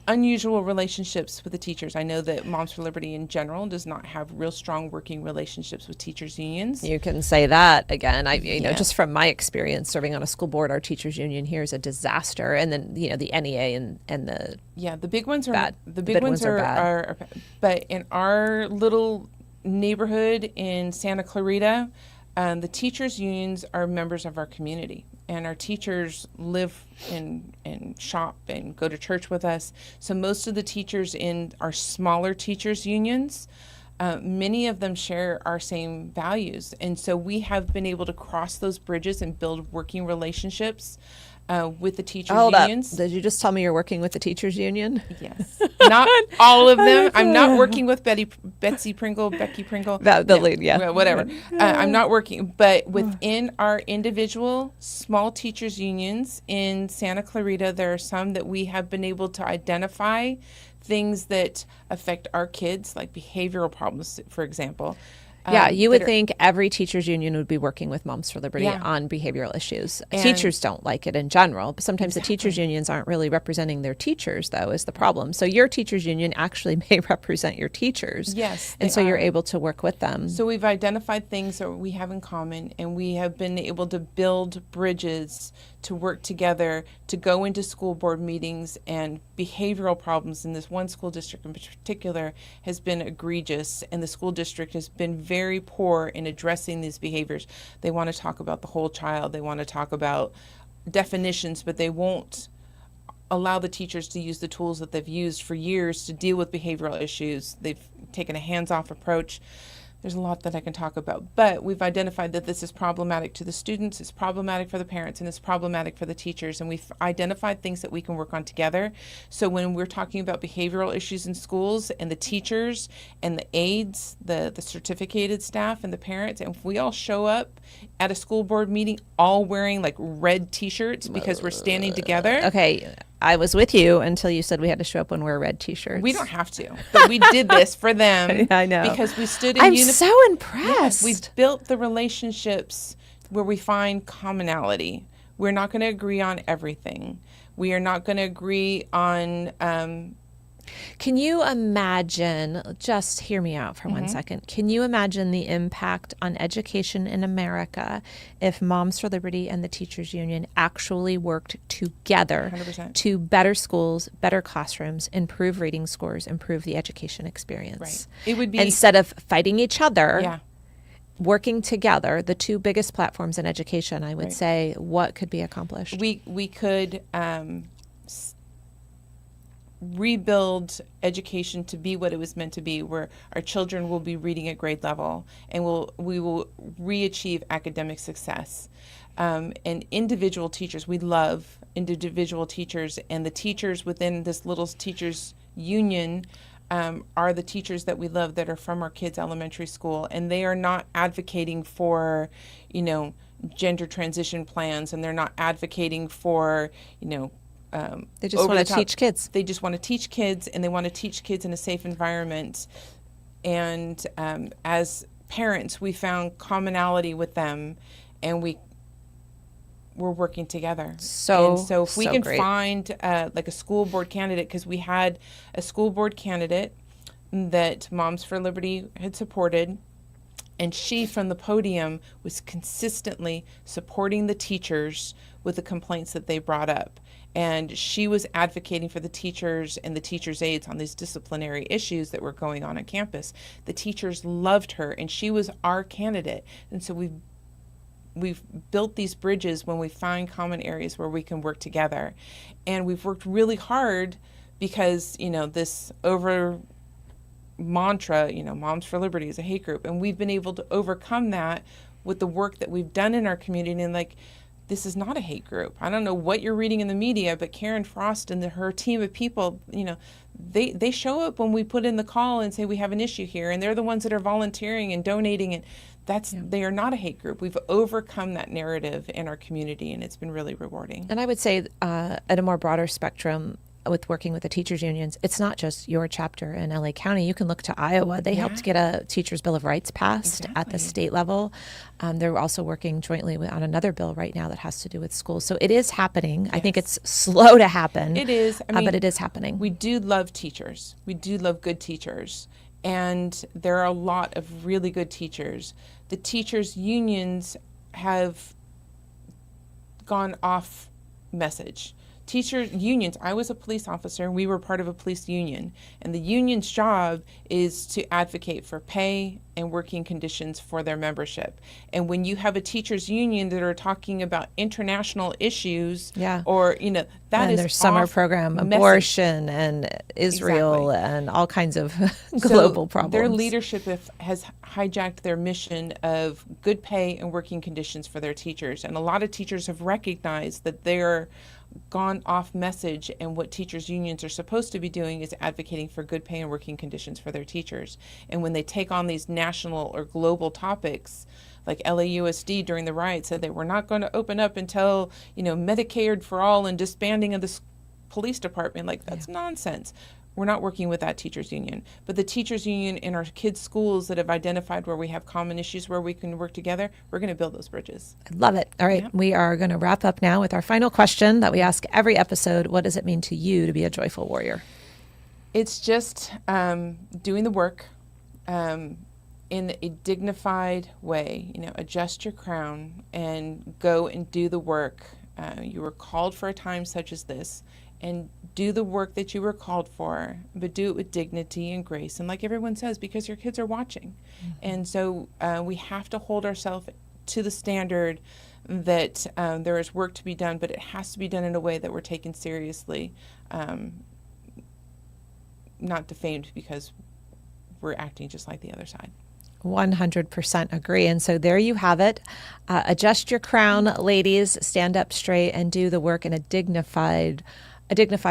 unusual relationships with the teachers. I know that Moms for Liberty in general does not have real strong working relationships with teachers unions. You can say that again. Just from my experience serving on a school board, our teachers union here is a disaster. And then, the NEA and the the big ones are bad. The big ones are bad. But in our little neighborhood in Santa Clarita, the teachers unions are members of our community. And our teachers live and shop and go to church with us. So most of the teachers in our smaller teachers unions, many of them share our same values. And so we have been able to cross those bridges and build working relationships with the teachers Hold unions. up. Did you just tell me you're working with the teachers union? Yes. Not all of them. I'm not working with Becky Pringle. The lead, yeah. Well, whatever. I'm not working, but within our individual small teachers unions in Santa Clarita, there are some that we have been able to identify things that affect our kids, like behavioral problems, for example. Yeah, you would think every teachers union would be working with Moms for Liberty Yeah. on behavioral issues. And Teachers don't like it in general, but sometimes the teachers unions aren't really representing their teachers, though, is the problem. So your teachers union actually may represent your teachers. Yes, And they so you're are. able to work with them. So we've identified things that we have in common, and we have been able to build bridges to work together to go into school board meetings, and behavioral problems in this one school district in particular has been egregious, and the school district has been very poor in addressing these behaviors. They want to talk about the whole child. They want to talk about definitions, but they won't allow the teachers to use the tools that they've used for years to deal with behavioral issues. They've taken a hands-off approach. There's a lot that I can talk about, but we've identified that this is problematic to the students, it's problematic for the parents, and it's problematic for the teachers, and we've identified things that we can work on together. So when we're talking about behavioral issues in schools, and the teachers and the aides, the certificated staff and the parents, and if we all show up at a school board meeting all wearing like red t-shirts because we're standing together. Okay, I was with you until you said we had to show up and wear red t-shirts. We don't have to, but we did this for them. I know. Because we stood in I'm unison. so impressed. Yes, we've built the relationships where we find commonality. We're not going to agree on everything. We are not going to agree on... Can you imagine, just hear me out for 1 second. Can you imagine the impact on education in America if Moms for Liberty and the Teachers Union actually worked together 100%. to better schools, better classrooms, improve reading scores, improve the education experience? Right. It would be... Instead of fighting each other, Yeah. working together, the two biggest platforms in education, I would Right. say, what could be accomplished? We could rebuild education to be what it was meant to be, where our children will be reading at grade level, and we will re-achieve academic success. And individual teachers, we love individual teachers, and the teachers within this little teachers union are the teachers that we love that are from our kids' elementary school, and they are not advocating for, gender transition plans, and they're not advocating for, They just want to teach kids. They just want to teach kids, and they want to teach kids in a safe environment. And as parents, we found commonality with them, and we're working together. So if we can great. find like a school board candidate, because we had a school board candidate that Moms for Liberty had supported, and she from the podium was consistently supporting the teachers with the complaints that they brought up. And she was advocating for the teachers and the teachers' aides on these disciplinary issues that were going on campus. The teachers loved her, and she was our candidate. And so we've built these bridges when we find common areas where we can work together. And we've worked really hard because, this over mantra, Moms for Liberty is a hate group. And we've been able to overcome that with the work that we've done in our community. And this is not a hate group. I don't know what you're reading in the media, but Karen Frost and her team of people, they show up when we put in the call and say we have an issue here, and they're the ones that are volunteering and donating, and they are not a hate group. We've overcome that narrative in our community, and it's been really rewarding. And I would say at a more broader spectrum, with working with the teachers unions, it's not just your chapter in LA County. You can look to Iowa. They helped get a Teachers Bill of Rights passed at the state level. They're also working jointly on another bill right now that has to do with schools. So it is happening. Yes. I think it's slow to happen. It is. But it is happening. We do love teachers. We do love good teachers. And there are a lot of really good teachers. The teachers unions have gone off message. teacher unions, I was a police officer, we were part of a police union, and the union's job is to advocate for pay and working conditions for their membership. And when you have a teachers union that are talking about international issues, or, that and is their summer program, abortion and Israel and all kinds of global problems. Their leadership has hijacked their mission of good pay and working conditions for their teachers. And a lot of teachers have recognized that they're gone off message, and what teachers unions are supposed to be doing is advocating for good pay and working conditions for their teachers. And when they take on these national or global topics, like LAUSD during the riot said they were not going to open up until, Medicaid for all and disbanding of the police department, like that's nonsense. We're not working with that teachers union. But the teachers union in our kids' schools that have identified where we have common issues where we can work together, we're going to build those bridges. I love it. All right. We are going to wrap up now with our final question that we ask every episode. What does it mean to you to be a joyful warrior? It's just doing the work in a dignified way. Adjust your crown and go and do the work. You were called for a time such as this, and do the work that you were called for, but do it with dignity and grace. And like everyone says, because your kids are watching. And so we have to hold ourselves to the standard that there is work to be done, but it has to be done in a way that we're taken seriously, not defamed because we're acting just like the other side. 100% agree. And so there you have it. Adjust your crown, ladies, stand up straight and do the work in a dignified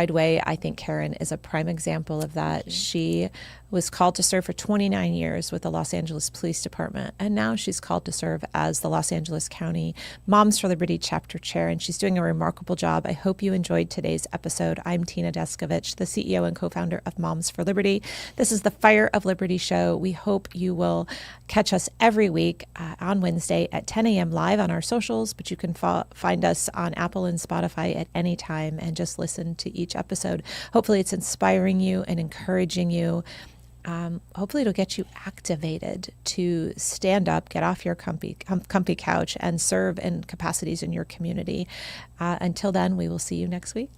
way. I think Karen is a prime example of that. She was called to serve for 29 years with the Los Angeles Police Department, and now she's called to serve as the Los Angeles County Moms for Liberty chapter chair, and she's doing a remarkable job. I hope you enjoyed today's episode. I'm Tina Descovich, the CEO and co-founder of Moms for Liberty. This is the Fire of Liberty show. We hope you will catch us every week on Wednesday at 10 a.m. live on our socials, but you can find us on Apple and Spotify at any time and just listen to each episode. Hopefully it's inspiring you and encouraging you. Hopefully it'll get you activated to stand up, get off your comfy couch, and serve in capacities in your community. Until then, we will see you next week.